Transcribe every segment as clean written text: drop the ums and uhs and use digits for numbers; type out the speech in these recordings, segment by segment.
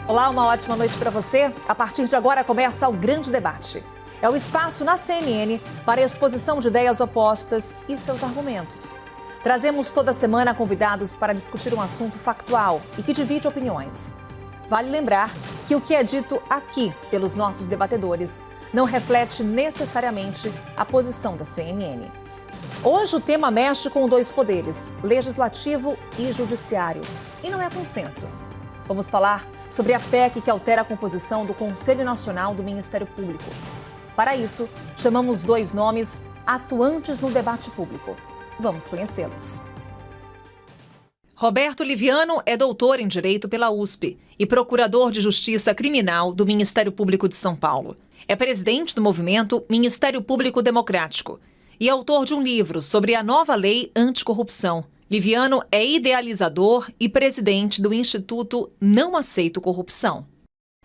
Olá, uma ótima noite para você. A partir de agora começa o Grande Debate. É o espaço na CNN para a exposição de ideias opostas e seus argumentos. Trazemos toda semana convidados para discutir um assunto factual e que divide opiniões. Vale lembrar que o que é dito aqui pelos nossos debatedores não reflete necessariamente a posição da CNN. Hoje o tema mexe com dois poderes, legislativo e judiciário, e não é consenso. Vamos falar sobre a PEC que altera a composição do Conselho Nacional do Ministério Público. Para isso, chamamos dois nomes atuantes no debate público. Vamos conhecê-los. Roberto Liviano é doutor em Direito pela USP e procurador de Justiça Criminal do Ministério Público de São Paulo. É presidente do movimento Ministério Público Democrático e autor de um livro sobre a nova lei anticorrupção. Liviano é idealizador e presidente do Instituto Não Aceito Corrupção.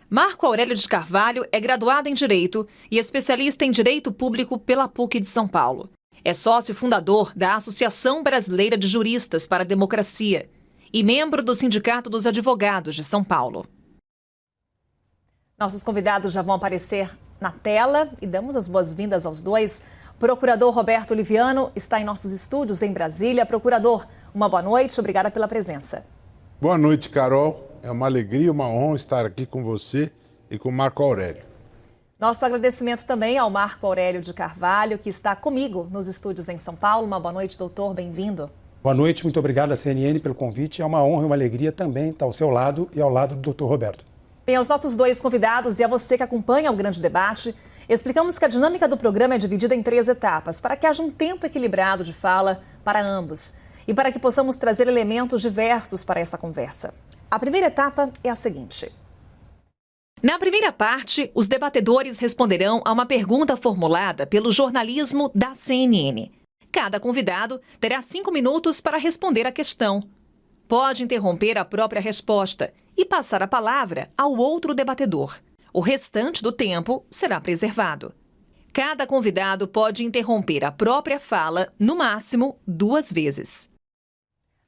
Marco Aurélio de Carvalho é graduado em Direito e especialista em Direito Público pela PUC de São Paulo. É sócio fundador da Associação Brasileira de Juristas para a Democracia e membro do Sindicato dos Advogados de São Paulo. Nossos convidados já vão aparecer na tela e damos as boas-vindas aos dois. Procurador Roberto Liviano está em nossos estúdios em Brasília. Procurador, uma boa noite, obrigada pela presença. Boa noite, Carol. É uma alegria, uma honra estar aqui com você e com o Marco Aurélio. Nosso agradecimento também ao Marco Aurélio de Carvalho, que está comigo nos estúdios em São Paulo. Uma boa noite, doutor, bem-vindo. Boa noite, muito obrigado à CNN pelo convite. É uma honra e uma alegria também estar ao seu lado e ao lado do doutor Roberto. Bem, aos nossos dois convidados e a você que acompanha o Grande Debate, explicamos que a dinâmica do programa é dividida em 3 etapas, para que haja um tempo equilibrado de fala para ambos e para que possamos trazer elementos diversos para essa conversa. A primeira etapa é a seguinte. Na primeira parte, os debatedores responderão a uma pergunta formulada pelo jornalismo da CNN. Cada convidado terá 5 minutos para responder a questão. Pode interromper a própria resposta e passar a palavra ao outro debatedor. O restante do tempo será preservado. Cada convidado pode interromper a própria fala, no máximo, 2 vezes.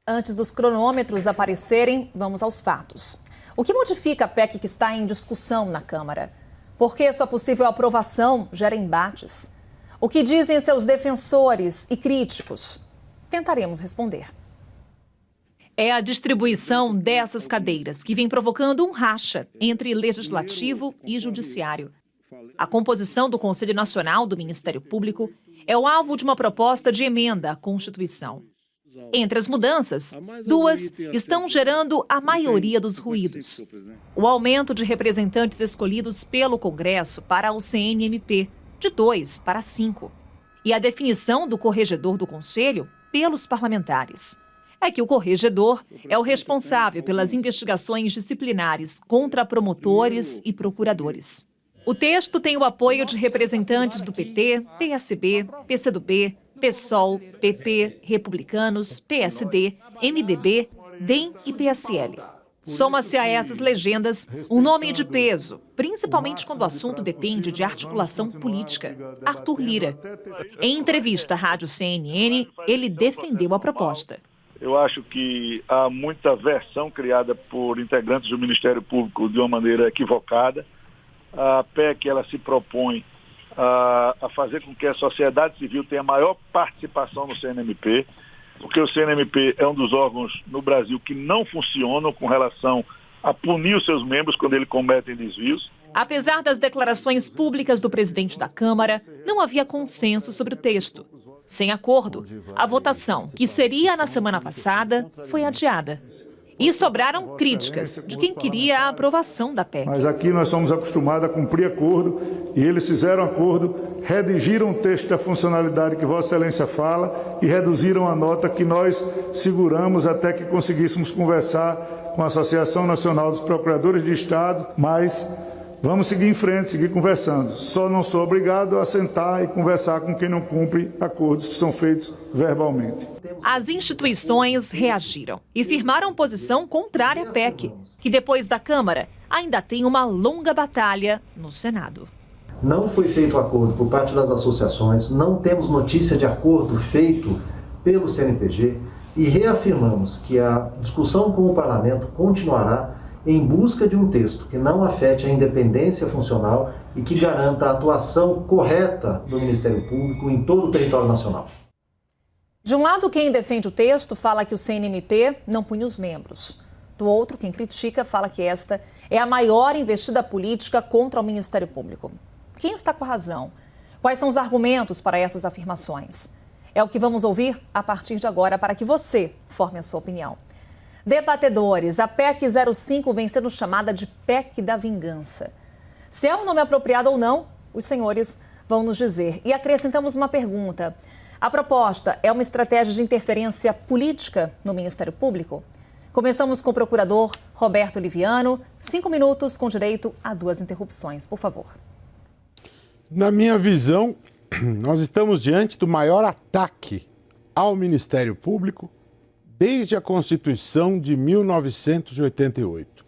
Antes dos cronômetros aparecerem, vamos aos fatos. O que modifica a PEC que está em discussão na Câmara? Por que sua possível aprovação gera embates? O que dizem seus defensores e críticos? Tentaremos responder. É a distribuição dessas cadeiras que vem provocando um racha entre legislativo e judiciário. A composição do Conselho Nacional do Ministério Público é o alvo de uma proposta de emenda à Constituição. Entre as mudanças, 2 estão gerando a maioria dos ruídos. O aumento de representantes escolhidos pelo Congresso para o CNMP, de 2 para 5. E a definição do corregedor do Conselho pelos parlamentares. É que o corregedor é o responsável pelas investigações disciplinares contra promotores e procuradores. O texto tem o apoio de representantes do PT, PSB, PCdoB, PSOL, PP, Republicanos, PSD, MDB, DEM e PSL. Soma-se a essas legendas um nome de peso, principalmente quando o assunto depende de articulação política: Arthur Lira. Em entrevista à rádio CNN, ele defendeu a proposta. Eu acho que há muita versão criada por integrantes do Ministério Público de uma maneira equivocada. A PEC ela se propõe a fazer com que a sociedade civil tenha maior participação no CNMP, porque o CNMP é um dos órgãos no Brasil que não funcionam com relação a punir os seus membros quando eles cometem desvios. Apesar das declarações públicas do presidente da Câmara, não havia consenso sobre o texto. Sem acordo, a votação, que seria na semana passada, foi adiada. E sobraram críticas de quem queria a aprovação da PEC. Mas aqui nós somos acostumados a cumprir acordo e eles fizeram acordo, redigiram o texto da funcionalidade que Vossa Excelência fala e reduziram a nota que nós seguramos até que conseguíssemos conversar com a Associação Nacional dos Procuradores de Estado, mas vamos seguir em frente, seguir conversando. Só não sou obrigado a sentar e conversar com quem não cumpre acordos que são feitos verbalmente. As instituições reagiram e firmaram posição contrária à PEC, que depois da Câmara ainda tem uma longa batalha no Senado. Não foi feito acordo por parte das associações, não temos notícia de acordo feito pelo CNPG e reafirmamos que a discussão com o Parlamento continuará em busca de um texto que não afete a independência funcional e que garanta a atuação correta do Ministério Público em todo o território nacional. De um lado, quem defende o texto fala que o CNMP não punha os membros. Do outro, quem critica fala que esta é a maior investida política contra o Ministério Público. Quem está com a razão? Quais são os argumentos para essas afirmações? É o que vamos ouvir a partir de agora para que você forme a sua opinião. Debatedores, a PEC 05 vem sendo chamada de PEC da Vingança. Se é um nome apropriado ou não, os senhores vão nos dizer. E acrescentamos uma pergunta. A proposta é uma estratégia de interferência política no Ministério Público? Começamos com o procurador Roberto Liviano. 5 minutos com direito a 2 interrupções, por favor. Na minha visão, nós estamos diante do maior ataque ao Ministério Público desde a Constituição de 1988.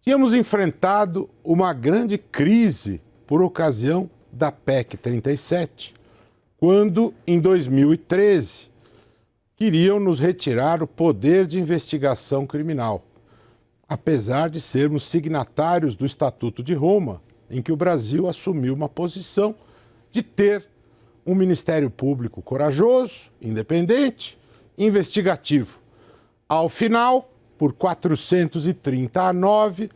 Tínhamos enfrentado uma grande crise por ocasião da PEC 37, quando, em 2013, queriam nos retirar o poder de investigação criminal, apesar de sermos signatários do Estatuto de Roma, em que o Brasil assumiu uma posição de ter um Ministério Público corajoso, independente, investigativo. Ao final, por 430-9,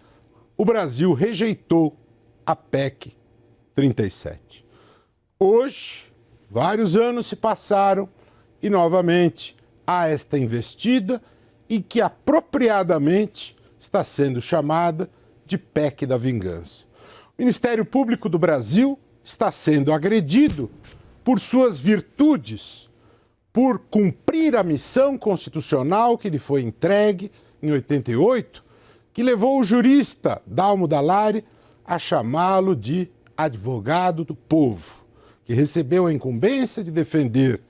o Brasil rejeitou a PEC 37. Hoje, vários anos se passaram e, novamente, há esta investida e que apropriadamente está sendo chamada de PEC da Vingança. O Ministério Público do Brasil está sendo agredido por suas virtudes, por cumprir a missão constitucional que lhe foi entregue em 88, que levou o jurista Dalmo Dallari a chamá-lo de advogado do povo, que recebeu a incumbência de defender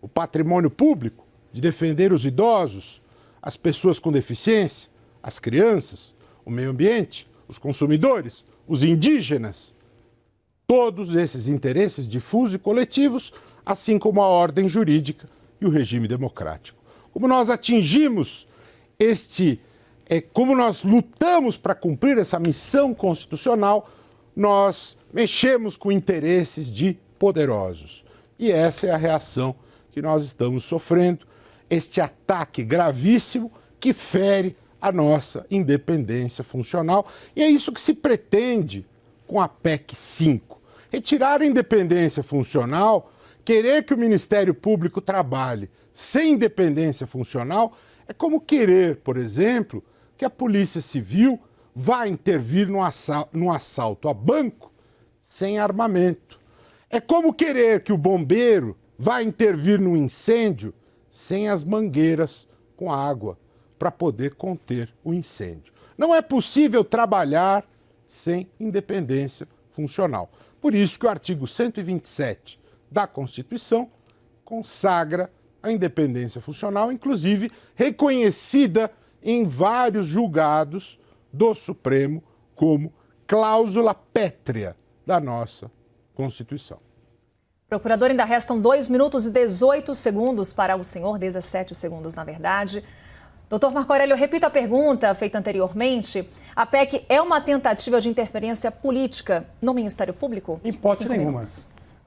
o patrimônio público, de defender os idosos, as pessoas com deficiência, as crianças, o meio ambiente, os consumidores, os indígenas. Todos esses interesses difusos e coletivos, assim como a ordem jurídica e o regime democrático. Como nós atingimos como nós lutamos para cumprir essa missão constitucional, nós mexemos com interesses de poderosos. E essa é a reação que nós estamos sofrendo, este ataque gravíssimo que fere a nossa independência funcional. E é isso que se pretende com a PEC 5. Retirar a independência funcional, querer que o Ministério Público trabalhe sem independência funcional, é como querer, por exemplo, que a Polícia Civil vá intervir no assalto a banco sem armamento. É como querer que o bombeiro vá intervir no incêndio sem as mangueiras com água para poder conter o incêndio. Não é possível trabalhar sem independência funcional. Por isso que o artigo 127 da Constituição consagra a independência funcional, inclusive reconhecida em vários julgados do Supremo como cláusula pétrea da nossa Constituição. Procurador, ainda restam 2 minutos e 18 segundos para o senhor, 17 segundos na verdade. Doutor Marco Aurélio, eu repito a pergunta feita anteriormente. A PEC é uma tentativa de interferência política no Ministério Público? Em hipótese nenhuma.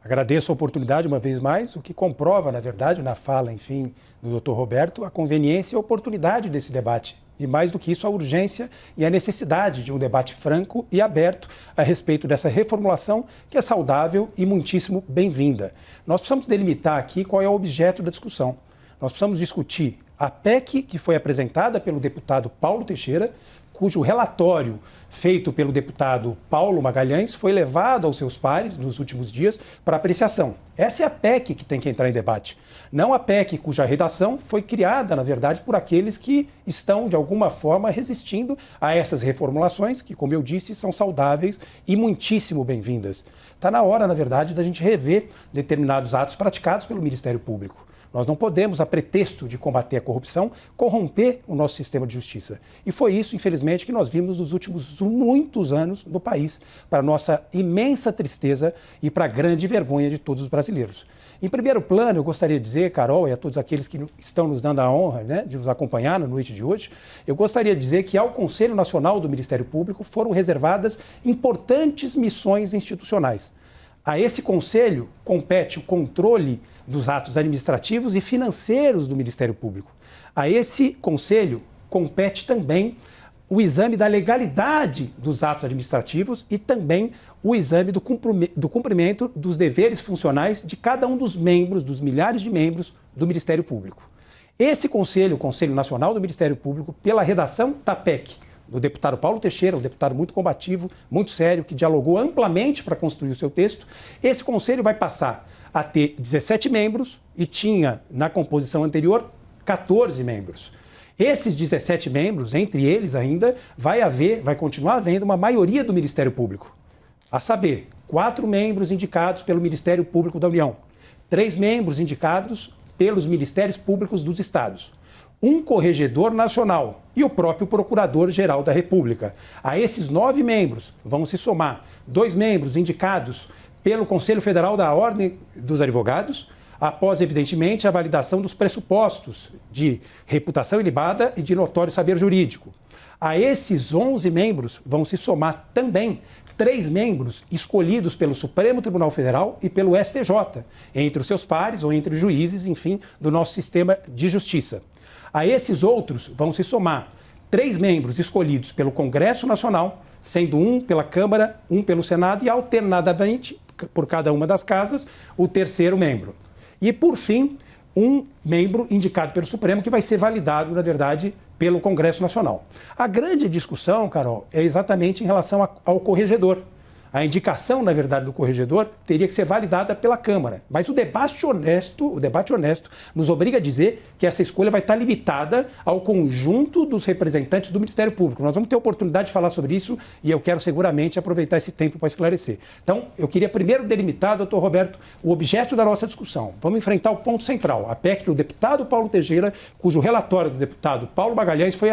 Agradeço a oportunidade uma vez mais, o que comprova, na verdade, na fala, enfim, do doutor Roberto, a conveniência e a oportunidade desse debate. E mais do que isso, a urgência e a necessidade de um debate franco e aberto a respeito dessa reformulação que é saudável e muitíssimo bem-vinda. Nós precisamos delimitar aqui qual é o objeto da discussão. Nós precisamos discutir a PEC que foi apresentada pelo deputado Paulo Teixeira, cujo relatório feito pelo deputado Paulo Magalhães foi levado aos seus pares nos últimos dias para apreciação. Essa é a PEC que tem que entrar em debate, não a PEC cuja redação foi criada, na verdade, por aqueles que estão, de alguma forma, resistindo a essas reformulações, que, como eu disse, são saudáveis e muitíssimo bem-vindas. Está na hora, na verdade, da gente rever determinados atos praticados pelo Ministério Público. Nós não podemos, a pretexto de combater a corrupção, corromper o nosso sistema de justiça. E foi isso, infelizmente, que nós vimos nos últimos muitos anos no país, para nossa imensa tristeza e para a grande vergonha de todos os brasileiros. Em primeiro plano, eu gostaria de dizer, Carol, e a todos aqueles que estão nos dando a honra, né, de nos acompanhar na noite de hoje, eu gostaria de dizer que ao Conselho Nacional do Ministério Público foram reservadas importantes missões institucionais. A esse conselho compete o controle dos atos administrativos e financeiros do Ministério Público. A esse conselho compete também o exame da legalidade dos atos administrativos e também o exame do cumprimento dos deveres funcionais de cada um dos membros, dos milhares de membros do Ministério Público. Esse conselho, o Conselho Nacional do Ministério Público, pela redação da PEC, do deputado Paulo Teixeira, um deputado muito combativo, muito sério, que dialogou amplamente para construir o seu texto, esse conselho vai passar a ter 17 membros e tinha, na composição anterior, 14 membros. Esses 17 membros, entre eles ainda, vai continuar havendo uma maioria do Ministério Público. A saber, 4 membros indicados pelo Ministério Público da União, 3 membros indicados pelos Ministérios Públicos dos Estados, um corregedor nacional e o próprio Procurador-Geral da República. A esses 9 membros vão se somar 2 membros indicados pelo Conselho Federal da Ordem dos Advogados, após, evidentemente, a validação dos pressupostos de reputação ilibada e de notório saber jurídico. A esses 11 membros vão se somar também 3 membros escolhidos pelo Supremo Tribunal Federal e pelo STJ, entre os seus pares ou entre os juízes, enfim, do nosso sistema de justiça. A esses outros vão se somar 3 membros escolhidos pelo Congresso Nacional, sendo um pela Câmara, um pelo Senado e, alternadamente, por cada uma das casas, o terceiro membro. E, por fim, um membro indicado pelo Supremo que vai ser validado, na verdade, pelo Congresso Nacional. A grande discussão, Carol, é exatamente em relação ao corregedor. A indicação, na verdade, do corregedor teria que ser validada pela Câmara. Mas o debate honesto nos obriga a dizer que essa escolha vai estar limitada ao conjunto dos representantes do Ministério Público. Nós vamos ter oportunidade de falar sobre isso e eu quero seguramente aproveitar esse tempo para esclarecer. Então, eu queria primeiro delimitar, doutor Roberto, o objeto da nossa discussão. Vamos enfrentar o ponto central, a PEC do deputado Paulo Teixeira, cujo relatório do deputado Paulo Magalhães foi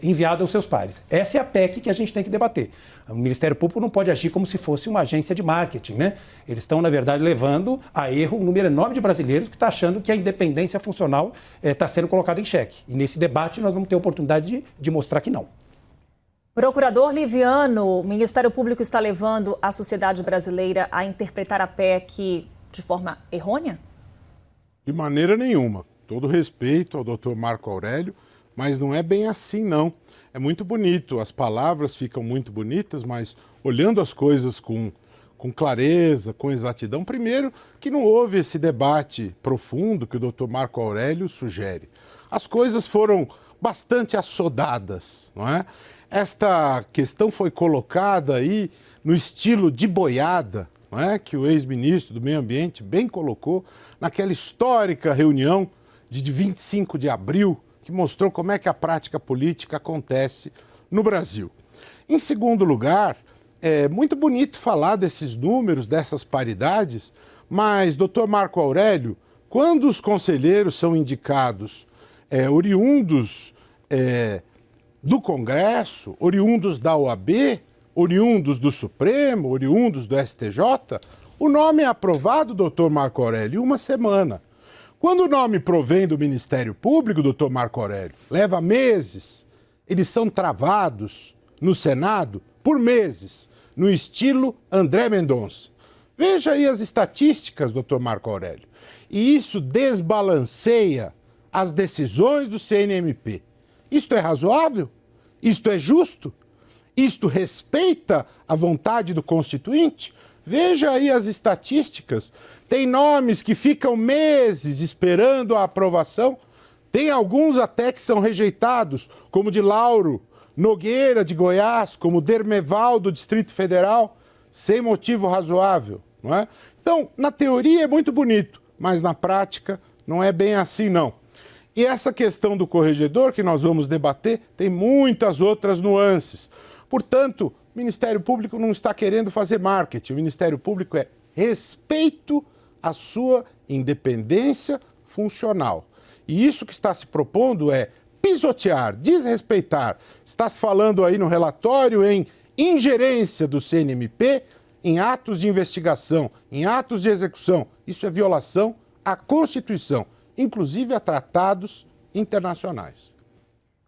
enviado aos seus pares. Essa é a PEC que a gente tem que debater. O Ministério Público não pode agir como se fosse uma agência de marketing, né? Eles estão, na verdade, levando a erro um número enorme de brasileiros que está achando que a independência funcional está sendo colocada em xeque. E nesse debate nós vamos ter a oportunidade de mostrar que não. Procurador Liviano, o Ministério Público está levando a sociedade brasileira a interpretar a PEC de forma errônea? De maneira nenhuma. Todo respeito ao doutor Marco Aurélio, mas não é bem assim, não. É muito bonito, as palavras ficam muito bonitas, mas olhando as coisas com clareza, com exatidão, primeiro que não houve esse debate profundo que o doutor Marco Aurélio sugere. As coisas foram bastante assodadas, não é? Esta questão foi colocada aí no estilo de boiada, não é? Que o ex-ministro do Meio Ambiente bem colocou naquela histórica reunião de 25 de abril, que mostrou como é que a prática política acontece no Brasil. Em segundo lugar, é muito bonito falar desses números, dessas paridades, mas, doutor Marco Aurélio, quando os conselheiros são indicados oriundos do Congresso, oriundos da OAB, oriundos do Supremo, oriundos do STJ, o nome é aprovado, doutor Marco Aurélio, em uma semana. Quando o nome provém do Ministério Público, doutor Marco Aurélio, leva meses, eles são travados no Senado por meses, no estilo André Mendonça. Veja aí as estatísticas, doutor Marco Aurélio. E isso desbalanceia as decisões do CNMP. Isto é razoável? Isto é justo? Isto respeita a vontade do Constituinte? Veja aí as estatísticas. Tem nomes que ficam meses esperando a aprovação. Tem alguns até que são rejeitados, como de Lauro Nogueira, de Goiás, como Dermeval, do Distrito Federal, sem motivo razoável, não é? Então, na teoria é muito bonito, mas na prática não é bem assim, não. E essa questão do corregedor que nós vamos debater tem muitas outras nuances. Portanto, o Ministério Público não está querendo fazer marketing. O Ministério Público é respeito à sua independência funcional. E isso que está se propondo é pisotear, desrespeitar. Está se falando aí no relatório em ingerência do CNMP. em atos de investigação, em atos de execução. Isso é violação à Constituição, inclusive a tratados internacionais.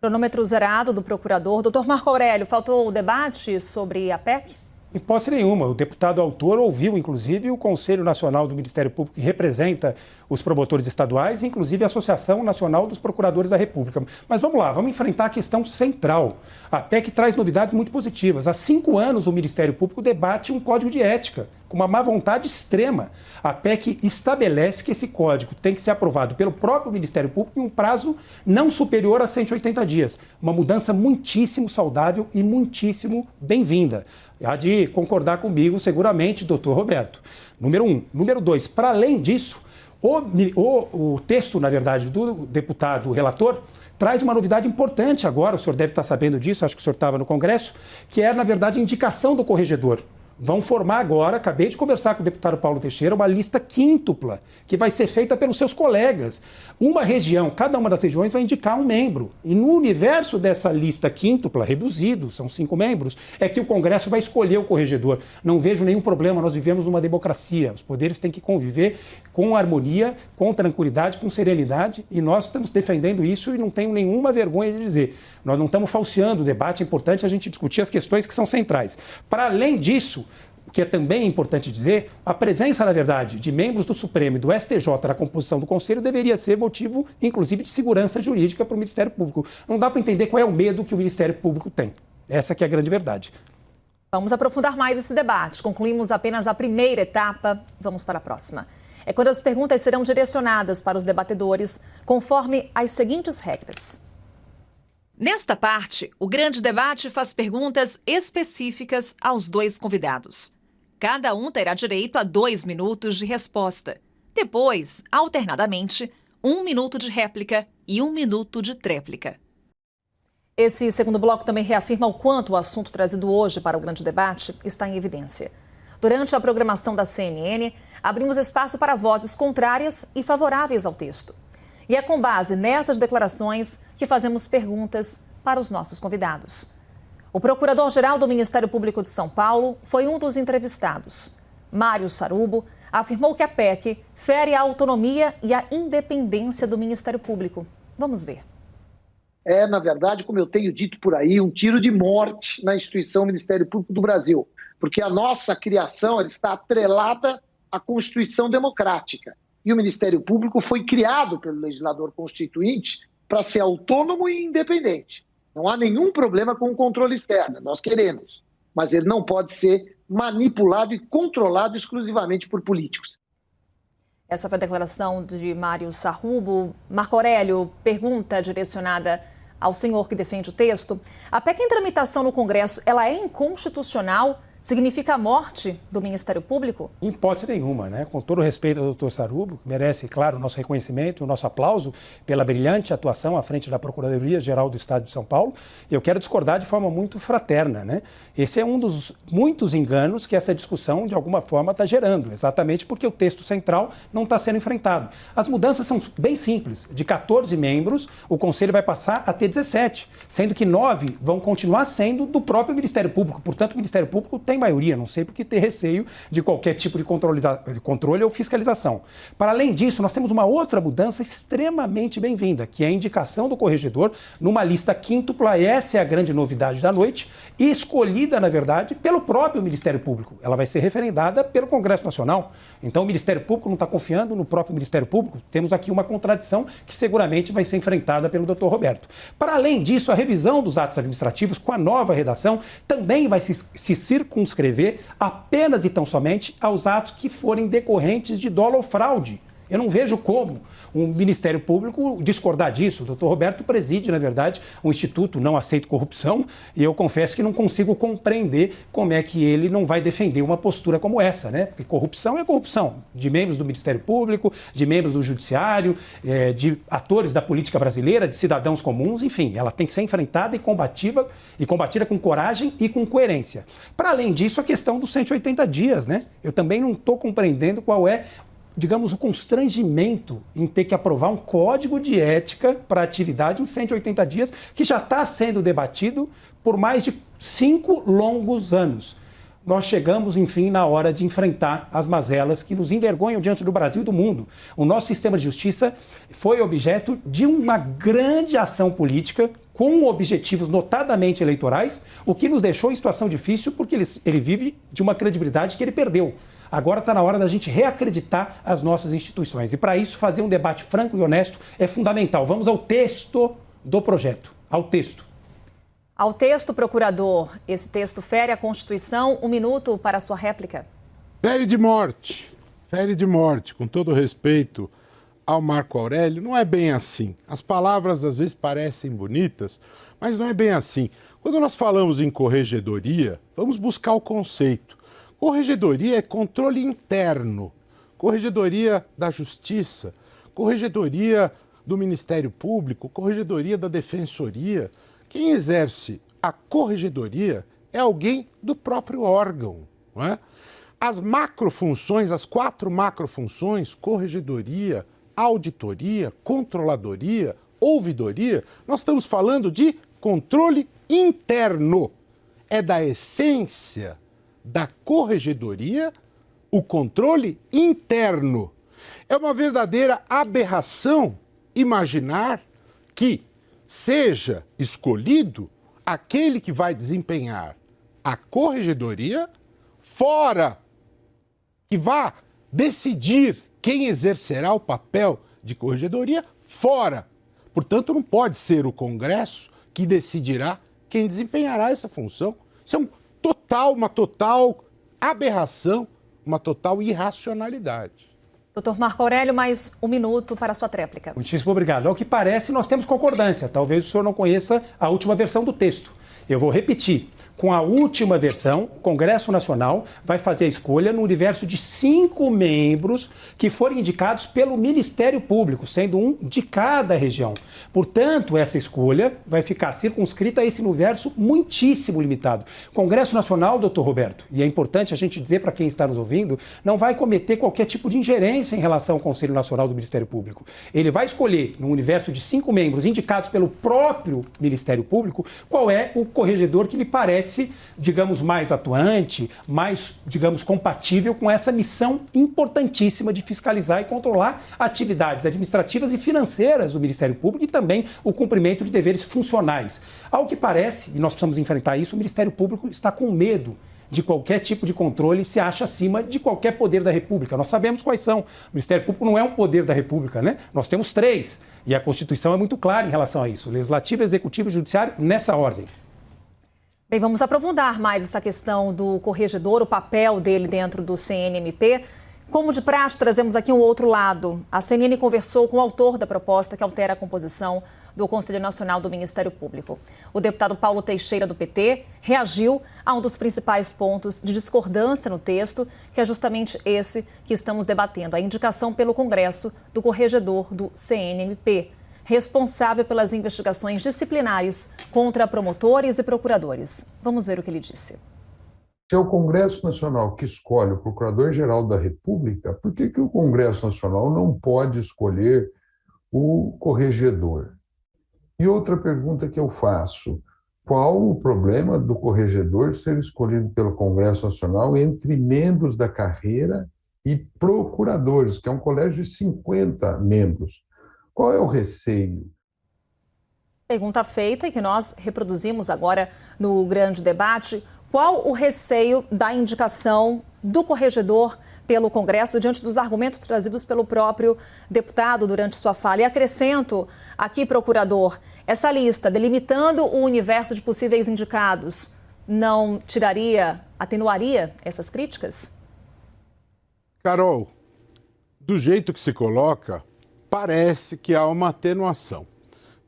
Cronômetro zerado do procurador. Doutor Marco Aurélio, faltou o debate sobre a PEC? Em hipótese nenhuma. O deputado autor ouviu, inclusive, o Conselho Nacional do Ministério Público, que representa os promotores estaduais, inclusive a Associação Nacional dos Procuradores da República. Mas vamos lá, vamos enfrentar a questão central. A PEC traz novidades muito positivas. Há 5 anos, o Ministério Público debate um código de ética, com uma má vontade extrema. A PEC estabelece que esse código tem que ser aprovado pelo próprio Ministério Público em um prazo não superior a 180 dias. Uma mudança muitíssimo saudável e muitíssimo bem-vinda. Há de concordar comigo, seguramente, doutor Roberto. Número 1. Número 2, para além disso, o texto, na verdade, do deputado relator traz uma novidade importante agora, o senhor deve estar sabendo disso, acho que o senhor estava no Congresso, que é, na verdade, a indicação do corregedor. Vão formar agora, acabei de conversar com o deputado Paulo Teixeira, uma lista quíntupla, que vai ser feita pelos seus colegas. Uma região, cada uma das regiões vai indicar um membro. E no universo dessa lista quíntupla, reduzido, são 5 membros, é que o Congresso vai escolher o corregedor. Não vejo nenhum problema, nós vivemos numa democracia. Os poderes têm que conviver com harmonia, com tranquilidade, com serenidade, e nós estamos defendendo isso e não tenho nenhuma vergonha de dizer. Nós não estamos falseando o debate, é importante a gente discutir as questões que são centrais. Para além disso, o que é também importante dizer, a presença, na verdade, de membros do Supremo e do STJ na composição do Conselho deveria ser motivo, inclusive, de segurança jurídica para o Ministério Público. Não dá para entender qual é o medo que o Ministério Público tem. Essa que é a grande verdade. Vamos aprofundar mais esse debate. Concluímos apenas a primeira etapa. Vamos para a próxima. É quando as perguntas serão direcionadas para os debatedores, conforme as seguintes regras. Nesta parte, o grande debate faz perguntas específicas aos 2 convidados. Cada um terá direito a 2 minutos de resposta. Depois, alternadamente, 1 minuto de réplica e 1 minuto de tréplica. Esse segundo bloco também reafirma o quanto o assunto trazido hoje para o grande debate está em evidência. Durante a programação da CNN, abrimos espaço para vozes contrárias e favoráveis ao texto. E é com base nessas declarações que fazemos perguntas para os nossos convidados. O Procurador-Geral do Ministério Público de São Paulo foi um dos entrevistados. Mário Sarubo afirmou que a PEC fere a autonomia e a independência do Ministério Público. Vamos ver. É, na verdade, como eu tenho dito por aí, um tiro de morte na instituição Ministério Público do Brasil, porque a nossa criação ela está atrelada à Constituição Democrática. E o Ministério Público foi criado pelo legislador constituinte para ser autônomo e independente. Não há nenhum problema com o controle externo, nós queremos, mas ele não pode ser manipulado e controlado exclusivamente por políticos. Essa foi a declaração de Mário Sarubo. Marco Aurélio, pergunta direcionada ao senhor que defende o texto. A PEC em tramitação no Congresso, ela é inconstitucional? Significa a morte do Ministério Público? Em hipótese nenhuma, né? Com todo o respeito ao doutor Sarubo, que merece, claro, o nosso reconhecimento, o nosso aplauso pela brilhante atuação à frente da Procuradoria-Geral do Estado de São Paulo, eu quero discordar de forma muito fraterna, né? Esse é um dos muitos enganos que essa discussão, de alguma forma, está gerando, exatamente porque o texto central não está sendo enfrentado. As mudanças são bem simples. De 14 membros, o Conselho vai passar a ter 17, sendo que 9 vão continuar sendo do próprio Ministério Público. Portanto, o Ministério Público tem maioria, não sei por que ter receio de qualquer tipo de controle ou fiscalização. Para além disso, nós temos uma outra mudança extremamente bem-vinda, que é a indicação do corregedor numa lista quíntupla, essa é a grande novidade da noite, escolhida, na verdade, pelo próprio Ministério Público. Ela vai ser referendada pelo Congresso Nacional. Então, o Ministério Público não está confiando no próprio Ministério Público. Temos aqui uma contradição que seguramente vai ser enfrentada pelo Dr. Roberto. Para além disso, a revisão dos atos administrativos com a nova redação também vai se circunscrever apenas e tão somente aos atos que forem decorrentes de dolo ou fraude. Eu não vejo como o Ministério Público discordar disso. O doutor Roberto preside, na verdade, um instituto Não Aceito Corrupção e eu confesso que não consigo compreender como é que ele não vai defender uma postura como essa, né? Porque corrupção é corrupção de membros do Ministério Público, de membros do Judiciário, de atores da política brasileira, de cidadãos comuns, enfim, ela tem que ser enfrentada e combatida com coragem e com coerência. Para além disso, a questão dos 180 dias, né? Eu também não estou compreendendo qual é, digamos, o constrangimento em ter que aprovar um código de ética para atividade em 180 dias, que já está sendo debatido por mais de 5 longos anos. nós chegamos, enfim, na hora de enfrentar as mazelas que nos envergonham diante do Brasil e do mundo. O nosso sistema de justiça foi objeto de uma grande ação política com objetivos notadamente eleitorais, o que nos deixou em situação difícil porque ele vive de uma credibilidade que ele perdeu. Agora está na hora da gente reacreditar as nossas instituições. E para isso, fazer um debate franco e honesto é fundamental. Vamos ao texto do projeto. Ao texto. Ao texto, procurador, esse texto fere a Constituição. 1 minuto para a sua réplica. Fere de morte, com todo respeito ao Marco Aurélio, não é bem assim. As palavras às vezes parecem bonitas, mas não é bem assim. Quando nós falamos em corregedoria, vamos buscar o conceito. Corregedoria é controle interno, corregedoria da Justiça, corregedoria do Ministério Público, corregedoria da Defensoria. Quem exerce a corregedoria é alguém do próprio órgão, não é? As macrofunções, as 4 macrofunções, corregedoria, auditoria, controladoria, ouvidoria, nós estamos falando de controle interno. É da essência da corregedoria o controle interno. É uma verdadeira aberração imaginar que seja escolhido aquele que vai desempenhar a corregedoria fora, que vá decidir quem exercerá o papel de corregedoria fora. Portanto, não pode ser o Congresso que decidirá quem desempenhará essa função. Isso é uma total aberração, uma total irracionalidade. Doutor Marco Aurélio, mais 1 minuto para a sua tréplica. Muitíssimo obrigado. Ao que parece, nós temos concordância. Talvez o senhor não conheça a última versão do texto. Eu vou repetir. Com a última versão, o Congresso Nacional vai fazer a escolha no universo de 5 membros que forem indicados pelo Ministério Público, sendo um de cada região. Portanto, essa escolha vai ficar circunscrita a esse universo muitíssimo limitado. O Congresso Nacional, doutor Roberto, e é importante a gente dizer para quem está nos ouvindo, não vai cometer qualquer tipo de ingerência em relação ao Conselho Nacional do Ministério Público. Ele vai escolher, no universo de 5 membros indicados pelo próprio Ministério Público, qual é o corregedor que lhe parece, digamos, mais atuante, mais, digamos, compatível com essa missão importantíssima de fiscalizar e controlar atividades administrativas e financeiras do Ministério Público e também o cumprimento de deveres funcionais. Ao que parece, e nós precisamos enfrentar isso, o Ministério Público está com medo de qualquer tipo de controle e se acha acima de qualquer poder da República. Nós sabemos quais são. O Ministério Público não é um poder da República, né? Nós temos 3. E a Constituição é muito clara em relação a isso. Legislativo, Executivo e Judiciário nessa ordem. Bem, vamos aprofundar mais essa questão do corregedor, o papel dele dentro do CNMP. Como de praxe, trazemos aqui um outro lado. A CNN conversou com o autor da proposta que altera a composição do Conselho Nacional do Ministério Público. O deputado Paulo Teixeira, do PT, reagiu a um dos principais pontos de discordância no texto, que é justamente esse que estamos debatendo, a indicação pelo Congresso do corregedor do CNMP, responsável pelas investigações disciplinares contra promotores e procuradores. Vamos ver o que ele disse. Se é o Congresso Nacional que escolhe o Procurador-Geral da República, por que o Congresso Nacional não pode escolher o corregedor? E outra pergunta que eu faço, qual o problema do corregedor ser escolhido pelo Congresso Nacional entre membros da carreira e procuradores, que é um colégio de 50 membros? Qual é o receio? Pergunta feita e que nós reproduzimos agora no grande debate. Qual o receio da indicação do corregedor pelo Congresso diante dos argumentos trazidos pelo próprio deputado durante sua fala? E acrescento aqui, procurador, essa lista delimitando o universo de possíveis indicados não atenuaria essas críticas? Carol, do jeito que se coloca, parece que há uma atenuação,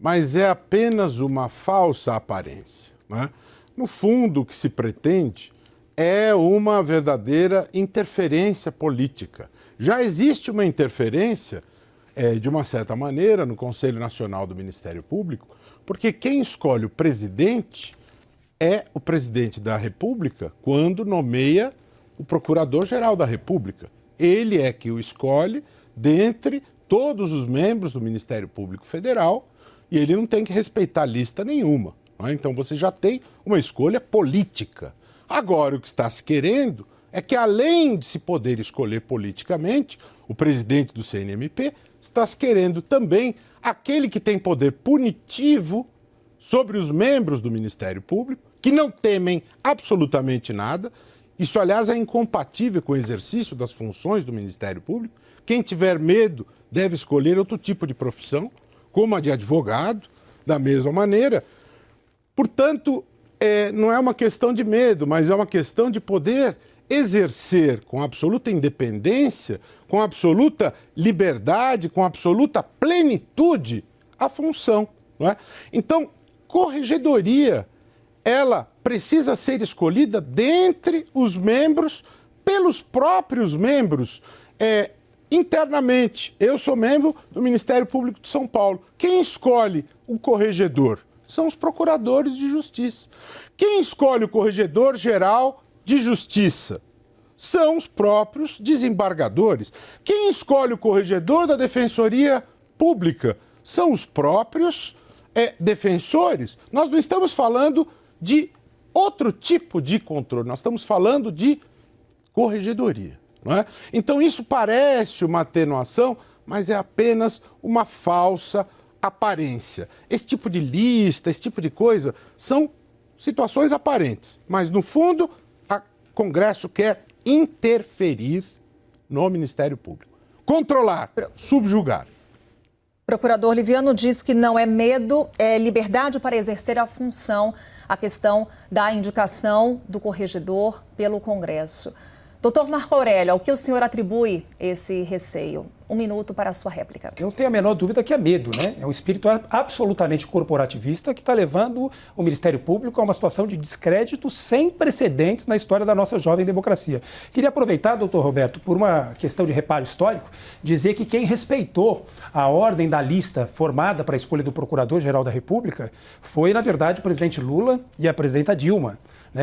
mas é apenas uma falsa aparência, né? No fundo, o que se pretende é uma verdadeira interferência política. Já existe uma interferência, de uma certa maneira, no Conselho Nacional do Ministério Público, porque quem escolhe o presidente é o presidente da República quando nomeia o Procurador-Geral da República. Ele é que o escolhe dentre todos os membros do Ministério Público Federal e ele não tem que respeitar lista nenhuma. Então você já tem uma escolha política. Agora, o que está se querendo é que, além de se poder escolher politicamente o presidente do CNMP, está se querendo também aquele que tem poder punitivo sobre os membros do Ministério Público, que não temem absolutamente nada. Isso, aliás, é incompatível com o exercício das funções do Ministério Público. Quem tiver medo deve escolher outro tipo de profissão, como a de advogado, da mesma maneira. Portanto, não é uma questão de medo, mas é uma questão de poder exercer com absoluta independência, com absoluta liberdade, com absoluta plenitude a função, não é? Então, corregedoria, ela precisa ser escolhida dentre os membros, pelos próprios membros, internamente. Eu sou membro do Ministério Público de São Paulo. Quem escolhe o corregedor? São os procuradores de justiça. Quem escolhe o corregedor-geral de justiça? São os próprios desembargadores. Quem escolhe o corregedor da Defensoria Pública? São os próprios defensores. Nós não estamos falando de outro tipo de controle, nós estamos falando de corregedoria, não é? Então isso parece uma atenuação, mas é apenas uma falsa aparência. Esse tipo de lista, esse tipo de coisa, são situações aparentes, mas no fundo o Congresso quer interferir no Ministério Público, controlar, subjugar. Procurador Liviano diz que não é medo, é liberdade para exercer a função, a questão da indicação do corregedor pelo Congresso. Doutor Marco Aurélio, ao que o senhor atribui esse receio? 1 minuto para a sua réplica. Eu não tenho a menor dúvida que é medo, né? É um espírito absolutamente corporativista que está levando o Ministério Público a uma situação de descrédito sem precedentes na história da nossa jovem democracia. Queria aproveitar, doutor Roberto, por uma questão de reparo histórico, dizer que quem respeitou a ordem da lista formada para a escolha do Procurador-Geral da República foi, na verdade, o presidente Lula e a presidenta Dilma.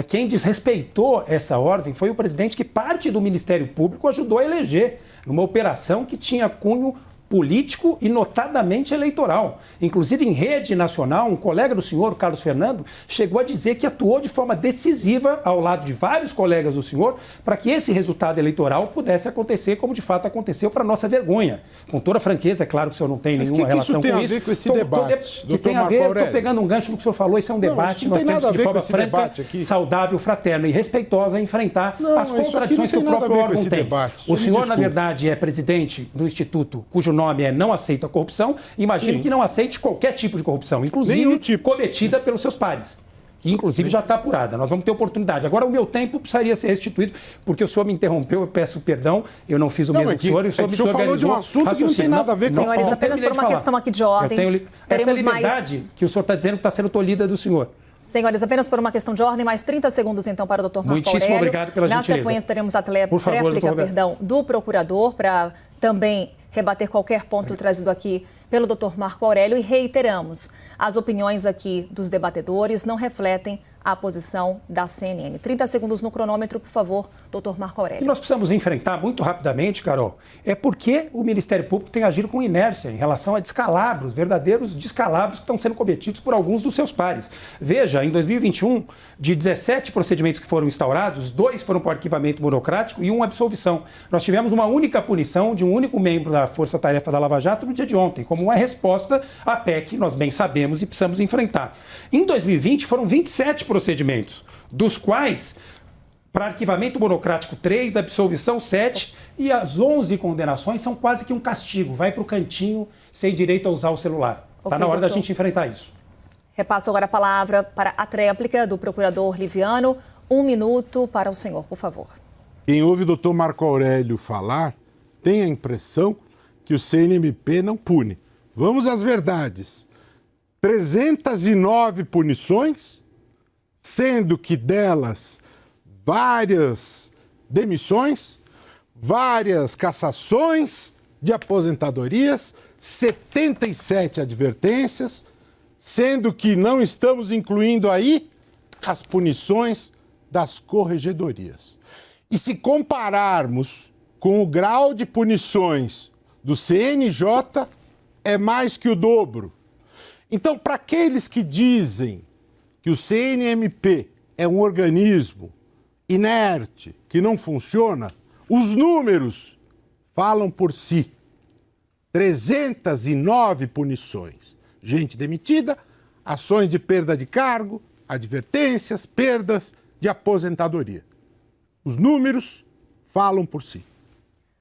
Quem desrespeitou essa ordem foi o presidente que parte do Ministério Público ajudou a eleger, numa operação que tinha cunho político e notadamente eleitoral. Inclusive, em rede nacional, um colega do senhor, Carlos Fernando, chegou a dizer que atuou de forma decisiva ao lado de vários colegas do senhor para que esse resultado eleitoral pudesse acontecer como de fato aconteceu, para nossa vergonha. Com toda franqueza, é claro que o senhor não tem nenhuma relação com isso. Mas o que tem a ver com esse debate? Que tem a ver, estou pegando um gancho no que o senhor falou, isso é um debate, nós temos de forma franca, saudável, fraterna e respeitosa enfrentar as contradições que o próprio órgão tem. O senhor, na verdade, é presidente do Instituto cujo nome não aceita a corrupção, imagino que não aceite qualquer tipo de corrupção, inclusive cometida pelos seus pares, que inclusive já está apurada. Nós vamos ter oportunidade. Agora, o meu tempo precisaria ser restituído, porque o senhor me interrompeu, eu peço perdão, eu não fiz o mesmo que o senhor, e o senhor me desorganizou. falou de um assunto que não tem nada a ver com a Senhores, apenas por uma questão aqui de ordem. Essa liberdade que o senhor está dizendo que está sendo tolhida do senhor. Senhores, apenas por uma questão de ordem, mais 30 segundos então para o doutor Marco Aurélio. Muitíssimo obrigado pela gentileza. Na sequência, teremos a réplica do procurador para também rebater qualquer ponto trazido aqui pelo doutor Marco Aurélio, e reiteramos, as opiniões aqui dos debatedores não refletem a posição da CNN. 30 segundos no cronômetro, por favor, doutor Marco Aurélio. O que nós precisamos enfrentar muito rapidamente, Carol, é porque o Ministério Público tem agido com inércia em relação a descalabros, verdadeiros descalabros que estão sendo cometidos por alguns dos seus pares. Veja, em 2021, de 17 procedimentos que foram instaurados, 2 foram por arquivamento burocrático e 1 absolvição. Nós tivemos uma única punição de um único membro da Força Tarefa da Lava Jato no dia de ontem, como uma resposta à PEC, nós bem sabemos e precisamos enfrentar. Em 2020, foram 27 procedimentos, dos quais, para arquivamento burocrático 3, absolvição 7, e as 11 condenações são quase que um castigo, vai para o cantinho sem direito a usar o celular. Está na hora da gente enfrentar isso. Repasso agora a palavra para a tréplica do procurador Liviano. 1 minuto para o senhor, por favor. Quem ouve o doutor Marco Aurélio falar tem a impressão que o CNMP não pune. Vamos às verdades. 309 punições, sendo que delas várias demissões, várias cassações de aposentadorias, 77 advertências, sendo que não estamos incluindo aí as punições das corregedorias. E se compararmos com o grau de punições do CNJ, é mais que o dobro. Então, para aqueles que dizem que o CNMP é um organismo inerte, que não funciona, os números falam por si. 309 punições. Gente demitida, ações de perda de cargo, advertências, perdas de aposentadoria. Os números falam por si.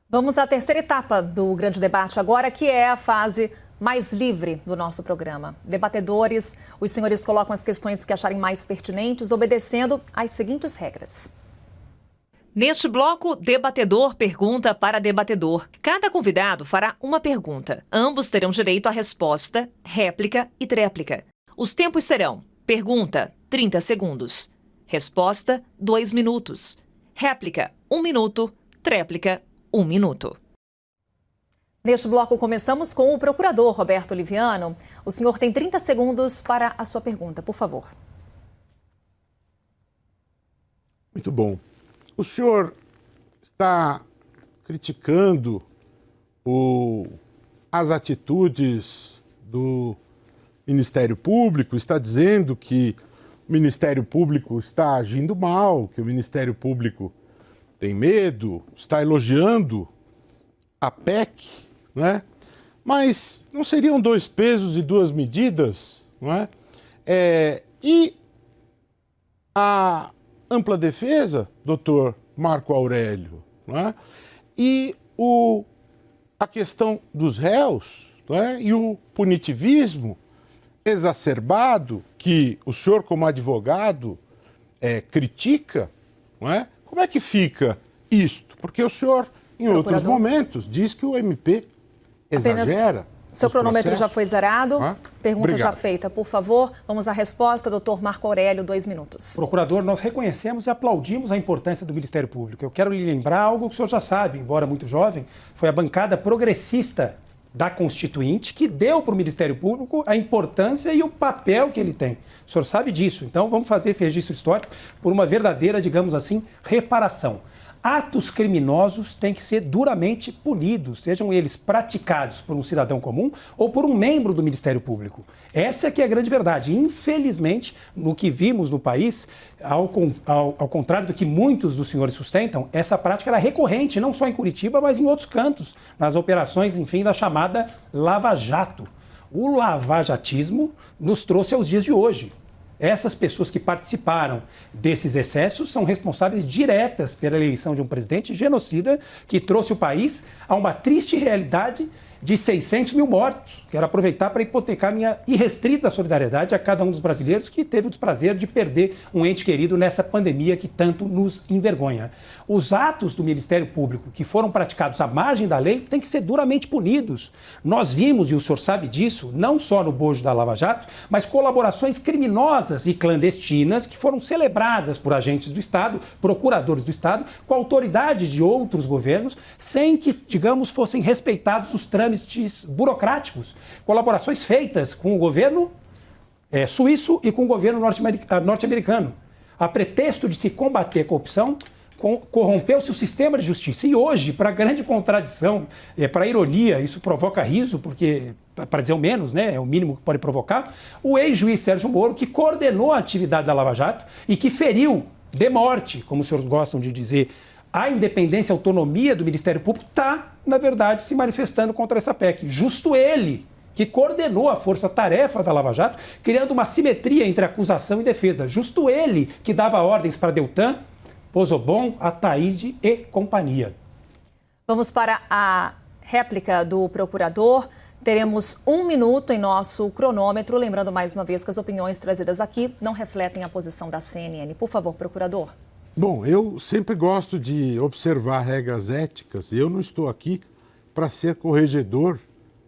Vamos à terceira etapa do grande debate agora, que é a fase mais livre do nosso programa. Debatedores, os senhores colocam as questões que acharem mais pertinentes, obedecendo às seguintes regras. Neste bloco, debatedor pergunta para debatedor. Cada convidado fará uma pergunta. Ambos terão direito à resposta, réplica e tréplica. Os tempos serão: pergunta, 30 segundos. Resposta, 2 minutos. Réplica, 1 minuto. Tréplica, 1 minuto. Neste bloco, começamos com o procurador Roberto Oliviano. O senhor tem 30 segundos para a sua pergunta, por favor. Muito bom. O senhor está criticando as atitudes do Ministério Público, está dizendo que o Ministério Público está agindo mal, que o Ministério Público tem medo, está elogiando a PEC, né? Mas não seriam 2 pesos e 2 medidas, não é? E a ampla defesa, doutor Marco Aurélio, não é? E a questão dos réus, não é? E o punitivismo exacerbado que o senhor, como advogado, critica, não é? Como é que fica isto? Porque o senhor, em outros momentos, diz que o MP exagera. Seu cronômetro já foi zerado. Pergunta Obrigado. já feita, por favor. Vamos à resposta, doutor Marco Aurélio, 2 minutos. Procurador, nós reconhecemos e aplaudimos a importância do Ministério Público. Eu quero lhe lembrar algo que o senhor já sabe, embora muito jovem, foi a bancada progressista da Constituinte que deu para o Ministério Público a importância e o papel que ele tem. O senhor sabe disso. Então, vamos fazer esse registro histórico por uma verdadeira, digamos assim, reparação. Atos criminosos têm que ser duramente punidos, sejam eles praticados por um cidadão comum ou por um membro do Ministério Público. Essa é que é a grande verdade. Infelizmente, no que vimos no país, ao contrário do que muitos dos senhores sustentam, essa prática era recorrente, não só em Curitiba, mas em outros cantos, nas operações, enfim, da chamada Lava Jato. O lavajatismo nos trouxe aos dias de hoje. Essas pessoas que participaram desses excessos são responsáveis diretas pela eleição de um presidente genocida que trouxe o país a uma triste realidade de 600 mil mortos. Quero aproveitar para hipotecar minha irrestrita solidariedade a cada um dos brasileiros que teve o desprazer de perder um ente querido nessa pandemia que tanto nos envergonha. Os atos do Ministério Público que foram praticados à margem da lei têm que ser duramente punidos. Nós vimos, e o senhor sabe disso, não só no bojo da Lava Jato, mas colaborações criminosas e clandestinas que foram celebradas por agentes do Estado, procuradores do Estado, com autoridades de outros governos, sem que, digamos, fossem respeitados os trâmites burocráticos, colaborações feitas com o governo suíço e com o governo norte-americano. A pretexto de se combater a corrupção, corrompeu-se o sistema de justiça. E hoje, para grande contradição, para ironia, isso provoca riso, porque, para dizer o menos, né, é o mínimo que pode provocar, o ex-juiz Sérgio Moro, que coordenou a atividade da Lava Jato e que feriu de morte, como os senhores gostam de dizer, a independência e autonomia do Ministério Público, está, na verdade, se manifestando contra essa PEC. Justo ele, que coordenou a força-tarefa da Lava Jato, criando uma simetria entre acusação e defesa. Justo ele que dava ordens para Deltan, Pozobon, Ataíde e companhia. Vamos para a réplica do procurador. Teremos 1 minuto em nosso cronômetro. Lembrando mais uma vez que as opiniões trazidas aqui não refletem a posição da CNN. Por favor, procurador. Bom, eu sempre gosto de observar regras éticas e eu não estou aqui para ser corregedor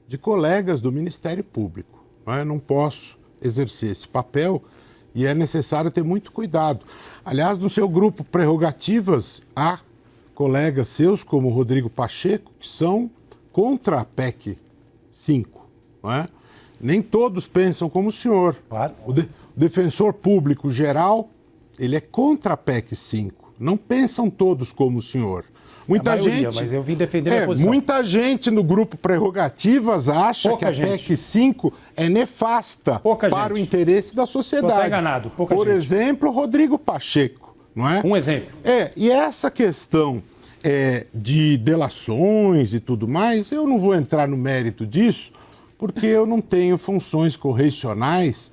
de colegas do Ministério Público. Eu não posso exercer esse papel e é necessário ter muito cuidado. Aliás, no seu grupo Prerrogativas, há colegas seus, como o Rodrigo Pacheco, que são contra a PEC 5. Não é? Nem todos pensam como o senhor. Claro. O defensor público geral, ele é contra a PEC 5. Não pensam todos como o senhor. Muita gente, mas eu vim defender a minha posição. Muita gente no grupo Prerrogativas acha Pouca que a gente. PEC 5 é nefasta Pouca para gente. o interesse da sociedade. Está enganado. Pouca Por gente. exemplo, Rodrigo Pacheco. não é? Um exemplo. E essa questão de delações e tudo mais, eu não vou entrar no mérito disso, porque eu não tenho funções correicionais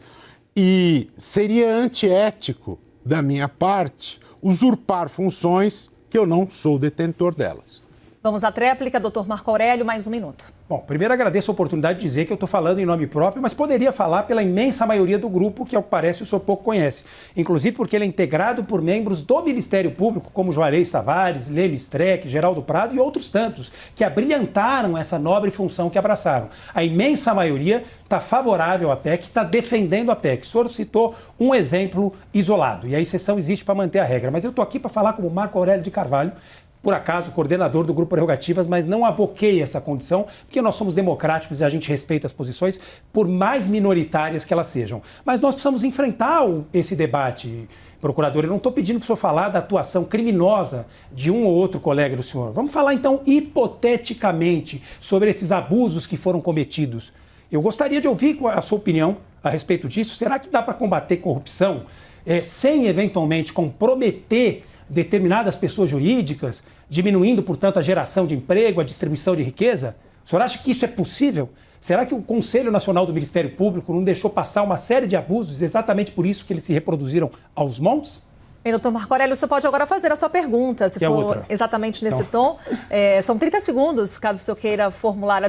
e seria antiético da minha parte usurpar funções que eu não sou detentor delas. Vamos à tréplica, doutor Marco Aurélio, mais 1 minuto. Bom, primeiro agradeço a oportunidade de dizer que eu estou falando em nome próprio, mas poderia falar pela imensa maioria do grupo, que ao que parece o senhor pouco conhece. Inclusive porque ele é integrado por membros do Ministério Público, como Juarez Tavares, Leme Streck, Geraldo Prado e outros tantos, que abrilhantaram essa nobre função que abraçaram. A imensa maioria está favorável à PEC, está defendendo a PEC. O senhor citou um exemplo isolado, e a exceção existe para manter a regra. Mas eu estou aqui para falar como Marco Aurélio de Carvalho, por acaso, coordenador do Grupo Prerrogativas, mas não avoquei essa condição, porque nós somos democráticos e a gente respeita as posições, por mais minoritárias que elas sejam. Mas nós precisamos enfrentar esse debate, procurador. Eu não estou pedindo para o senhor falar da atuação criminosa de um ou outro colega do senhor. Vamos falar, então, hipoteticamente, sobre esses abusos que foram cometidos. Eu gostaria de ouvir a sua opinião a respeito disso. Será que dá para combater corrupção sem, eventualmente, comprometer determinadas pessoas jurídicas, diminuindo, portanto, a geração de emprego, a distribuição de riqueza? O senhor acha que isso é possível? Será que o Conselho Nacional do Ministério Público não deixou passar uma série de abusos exatamente por isso que eles se reproduziram aos montes? Bem, doutor Marco Aurélio, você pode agora fazer a sua pergunta, se for exatamente nesse tom. São 30 segundos, caso o senhor queira formulá-la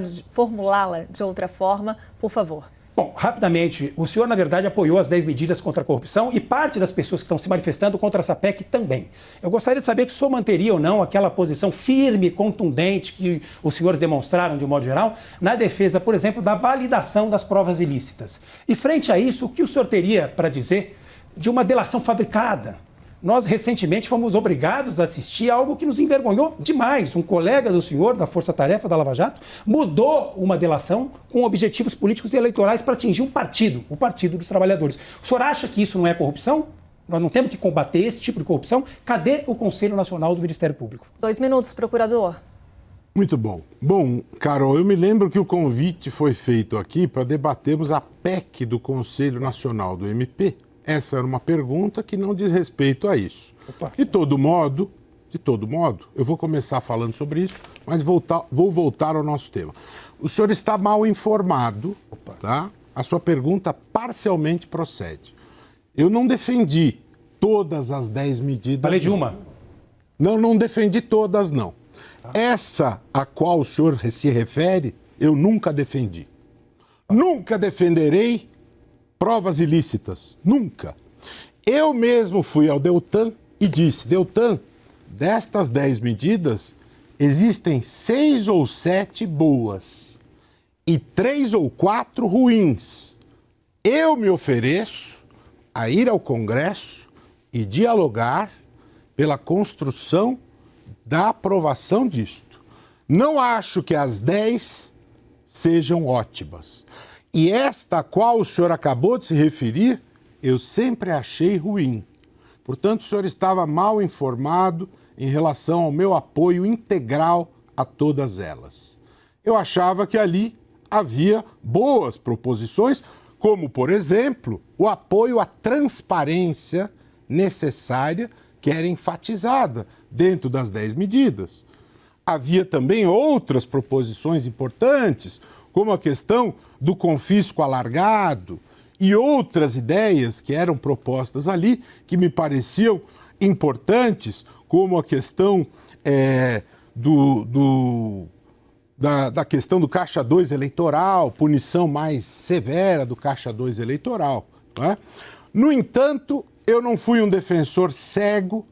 de outra forma, por favor. Bom, rapidamente, o senhor, na verdade, apoiou as 10 medidas contra a corrupção e parte das pessoas que estão se manifestando contra essa PEC também. Eu gostaria de saber que o senhor manteria ou não aquela posição firme e contundente que os senhores demonstraram, de um modo geral, na defesa, por exemplo, da validação das provas ilícitas. E, frente a isso, o que o senhor teria para dizer de uma delação fabricada? Nós, recentemente, fomos obrigados a assistir a algo que nos envergonhou demais. Um colega do senhor, da Força Tarefa da Lava Jato, mudou uma delação com objetivos políticos e eleitorais para atingir um partido, o Partido dos Trabalhadores. O senhor acha que isso não é corrupção? Nós não temos que combater esse tipo de corrupção? Cadê o Conselho Nacional do Ministério Público? 2 minutos, procurador. Muito bom. Bom, Carol, eu me lembro que o convite foi feito aqui para debatermos a PEC do Conselho Nacional do MP. Essa era uma pergunta que não diz respeito a isso. De todo modo, eu vou começar falando sobre isso, mas vou voltar ao nosso tema. O senhor está mal informado, tá? A sua pergunta parcialmente procede. Eu não defendi todas as 10 medidas. Falei de uma. Não defendi todas, não. Essa a qual o senhor se refere, eu nunca defendi. Nunca defenderei provas ilícitas. Nunca. Eu mesmo fui ao Deltan e disse, Deltan, destas 10 medidas, existem 6 ou 7 boas e 3 ou 4 ruins. Eu me ofereço a ir ao Congresso e dialogar pela construção da aprovação disto. Não acho que as 10 sejam ótimas. E esta a qual o senhor acabou de se referir, eu sempre achei ruim. Portanto, o senhor estava mal informado em relação ao meu apoio integral a todas elas. Eu achava que ali havia boas proposições, como, por exemplo, o apoio à transparência necessária que era enfatizada dentro das 10 medidas. Havia também outras proposições importantes, como a questão do confisco alargado e outras ideias que eram propostas ali, que me pareciam importantes, como a questão da questão do Caixa 2 eleitoral, punição mais severa do Caixa 2 eleitoral. Não é? No entanto, eu não fui um defensor cego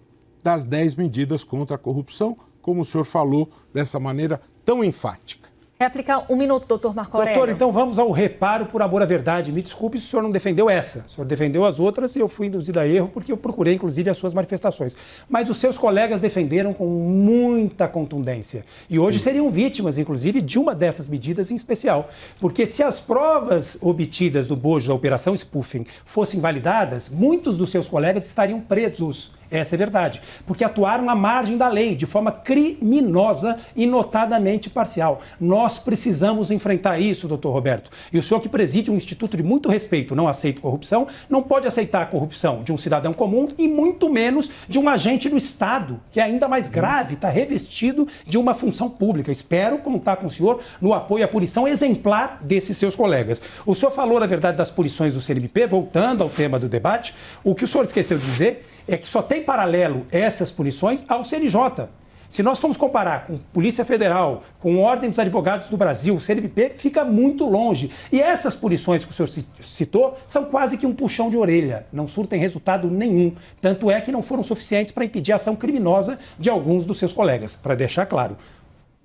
das 10 medidas contra a corrupção, como o senhor falou dessa maneira tão enfática. Réplica, 1 minuto, doutor Marco Aurélio. Doutor, então vamos ao reparo por amor à verdade. Me desculpe se o senhor não defendeu essa. O senhor defendeu as outras e eu fui induzido a erro porque eu procurei, inclusive, as suas manifestações. Mas os seus colegas defenderam com muita contundência. E hoje seriam vítimas, inclusive, de uma dessas medidas em especial. Porque se as provas obtidas do bojo da Operação Spoofing fossem validadas, muitos dos seus colegas estariam presos Essa é a verdade. Porque atuaram à margem da lei, de forma criminosa e notadamente parcial. Nós precisamos enfrentar isso, doutor Roberto. E o senhor que preside um instituto de muito respeito, não aceita corrupção, não pode aceitar a corrupção de um cidadão comum e muito menos de um agente do Estado, que é ainda mais grave, está revestido de uma função pública. Espero contar com o senhor no apoio à punição exemplar desses seus colegas. O senhor falou, na verdade, das punições do CNMP, voltando ao tema do debate. O que o senhor esqueceu de dizer é que só tem paralelo essas punições ao CNJ. Se nós formos comparar com Polícia Federal, com Ordem dos Advogados do Brasil, o CNMP fica muito longe. E essas punições que o senhor citou são quase que um puxão de orelha, não surtem resultado nenhum. Tanto é que não foram suficientes para impedir a ação criminosa de alguns dos seus colegas, para deixar claro.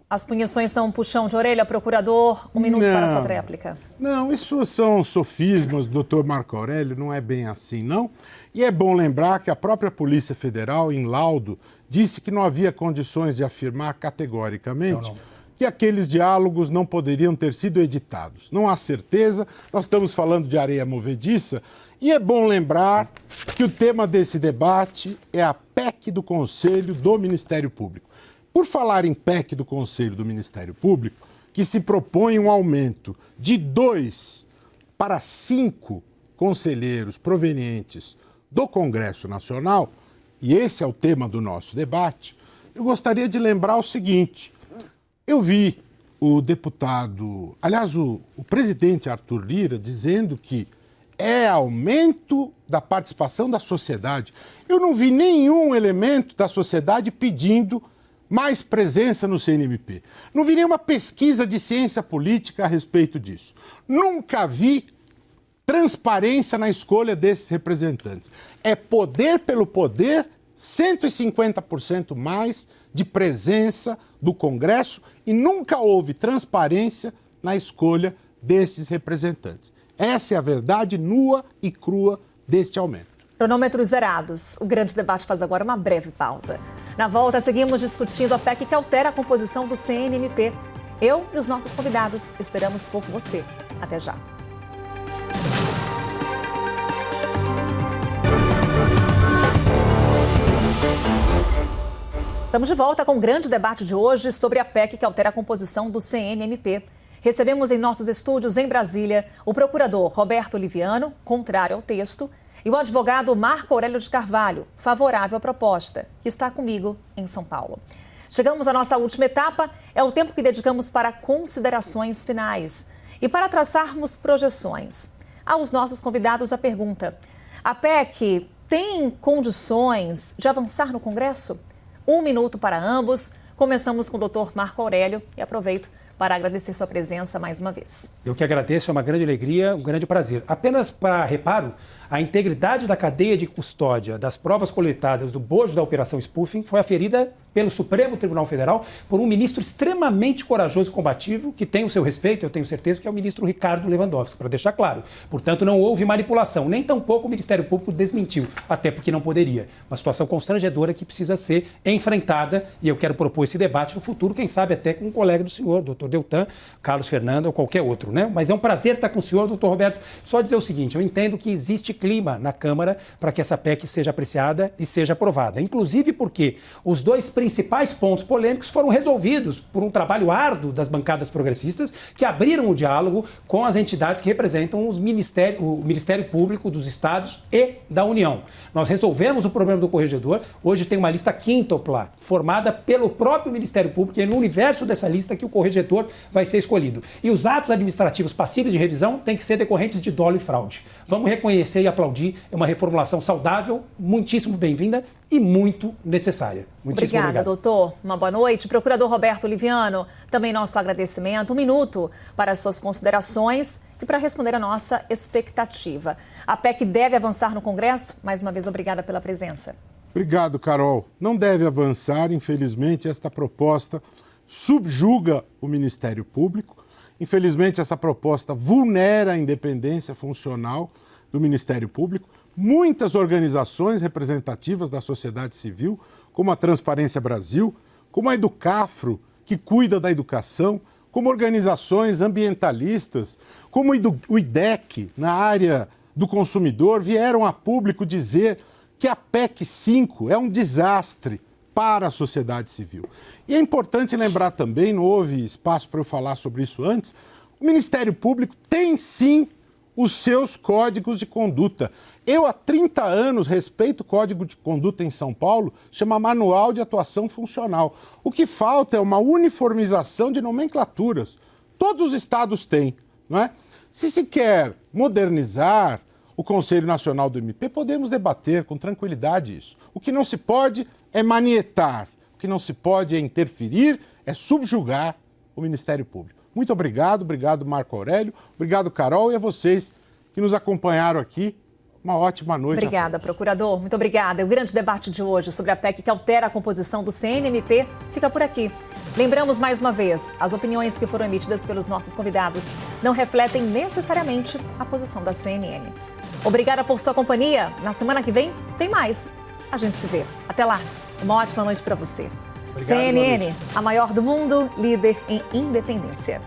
As punições são um puxão de orelha, procurador. Um minuto para a sua réplica. Não, isso são sofismas do doutor Marco Aurélio, não é bem assim, não. E é bom lembrar que a própria Polícia Federal, em laudo, disse que não havia condições de afirmar categoricamente que aqueles diálogos não poderiam ter sido editados. Não há certeza, nós estamos falando de areia movediça, e é bom lembrar que o tema desse debate é a PEC do Conselho do Ministério Público. Por falar em PEC do Conselho do Ministério Público, que se propõe um aumento de 2 para 5 conselheiros provenientes do Congresso Nacional, e esse é o tema do nosso debate, eu gostaria de lembrar o seguinte: eu vi o deputado, aliás, o presidente Arthur Lira dizendo que é aumento da participação da sociedade. Eu não vi nenhum elemento da sociedade pedindo mais presença no CNMP. Não vi nenhuma pesquisa de ciência política a respeito disso. Nunca vi transparência na escolha desses representantes. É poder pelo poder, 150% mais de presença do Congresso e nunca houve transparência na escolha desses representantes. Essa é a verdade nua e crua deste aumento. Cronômetros zerados. O grande debate faz agora uma breve pausa. Na volta, seguimos discutindo a PEC que altera a composição do CNMP. Eu e os nossos convidados esperamos por você. Até já. Estamos de volta com o grande debate de hoje sobre a PEC que altera a composição do CNMP. Recebemos em nossos estúdios em Brasília o procurador Roberto Liviano, contrário ao texto, e o advogado Marco Aurélio de Carvalho, favorável à proposta, que está comigo em São Paulo. Chegamos à nossa última etapa, é o tempo que dedicamos para considerações finais e para traçarmos projeções. Aos nossos convidados a pergunta: a PEC tem condições de avançar no Congresso? 1 minuto para ambos. Começamos com o doutor Marco Aurélio e aproveito para agradecer sua presença mais uma vez. Eu que agradeço, é uma grande alegria, um grande prazer. Apenas para reparo, a integridade da cadeia de custódia das provas coletadas do bojo da Operação Spoofing foi aferida pelo Supremo Tribunal Federal por um ministro extremamente corajoso e combativo, que tem o seu respeito, eu tenho certeza, que é o ministro Ricardo Lewandowski, para deixar claro. Portanto, não houve manipulação, nem tampouco o Ministério Público desmentiu, até porque não poderia. Uma situação constrangedora que precisa ser enfrentada, e eu quero propor esse debate no futuro, quem sabe até com um colega do senhor, doutor Deltan, Carlos Fernando ou qualquer outro, né? Mas é um prazer estar com o senhor, doutor Roberto. Só dizer o seguinte: eu entendo que existe clima na Câmara para que essa PEC seja apreciada e seja aprovada. Inclusive porque os dois principais pontos polêmicos foram resolvidos por um trabalho árduo das bancadas progressistas que abriram o diálogo com as entidades que representam o Ministério Público dos Estados e da União. Nós resolvemos o problema do corregedor. Hoje tem uma lista quíntupla formada pelo próprio Ministério Público e é no universo dessa lista que o corregedor vai ser escolhido. E os atos administrativos passíveis de revisão têm que ser decorrentes de dolo e fraude. Vamos reconhecer e aplaudir. É uma reformulação saudável, muitíssimo bem-vinda e muito necessária. Muitíssimo obrigado, doutor. Uma boa noite. Procurador Roberto Liviano, também nosso agradecimento. 1 minuto para as suas considerações e para responder a nossa expectativa. A PEC deve avançar no Congresso? Mais uma vez, obrigada pela presença. Obrigado, Carol. Não deve avançar, infelizmente, esta proposta subjuga o Ministério Público. Infelizmente, essa proposta vulnera a independência funcional do Ministério Público. Muitas organizações representativas da sociedade civil, como a Transparência Brasil, como a Educafro, que cuida da educação, como organizações ambientalistas, como o IDEC, na área do consumidor, vieram a público dizer que a PEC 5 é um desastre para a sociedade civil. E é importante lembrar também, não houve espaço para eu falar sobre isso antes, o Ministério Público tem sim os seus códigos de conduta. Eu, há 30 anos, respeito o Código de Conduta em São Paulo, chama Manual de Atuação Funcional. O que falta é uma uniformização de nomenclaturas. Todos os estados têm, não é? Se se quer modernizar o Conselho Nacional do MP, podemos debater com tranquilidade isso. O que não se pode é manietar, o que não se pode é interferir, é subjugar o Ministério Público. Muito obrigado Marco Aurélio, obrigado Carol e a vocês que nos acompanharam aqui. Uma ótima noite. Obrigada, procurador. Muito obrigada. O grande debate de hoje sobre a PEC que altera a composição do CNMP fica por aqui. Lembramos mais uma vez, as opiniões que foram emitidas pelos nossos convidados não refletem necessariamente a posição da CNN. Obrigada por sua companhia. Na semana que vem tem mais. A gente se vê. Até lá. Uma ótima noite para você. Obrigado, CNN, a maior do mundo, líder em independência.